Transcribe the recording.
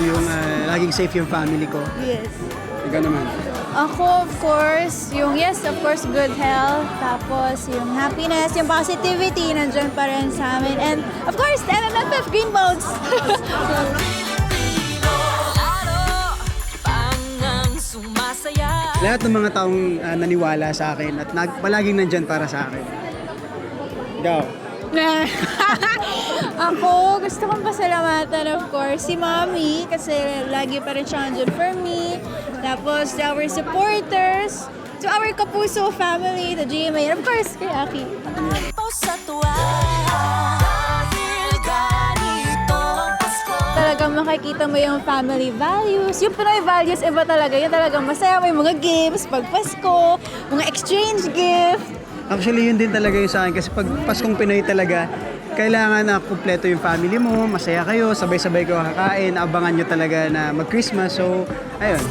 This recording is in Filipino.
yung laging safe yung family ko. Yes. Ikaw naman. Ako, of course, of course, good health. Tapos, yung happiness, yung positivity, nandyan pa rin sa amin. And, of course, the MMFF Green Bones. Lahat ng mga taong naniwala sa akin at palaging nandyan para sa akin. Ikaw. Ako, gusto kong pasalamatan, of course, si Mommy kasi lagi pa rin siya andyan for me. Tapos, our supporters, to our Kapuso family, the GMA, and of course, kay Aki. Talagang makikita mo yung family values. Yung Pinoy values, iba talaga. Yung talagang masaya mo yung mga games, pag Pasko, mga exchange gift. Actually, yun din talaga yung sa akin kasi pag Paskong Pinoy talaga, kailangan na kumpleto yung family mo, masaya kayo, sabay-sabay kayo kakain, abangan nyo talaga na mag-Christmas. So, ayun.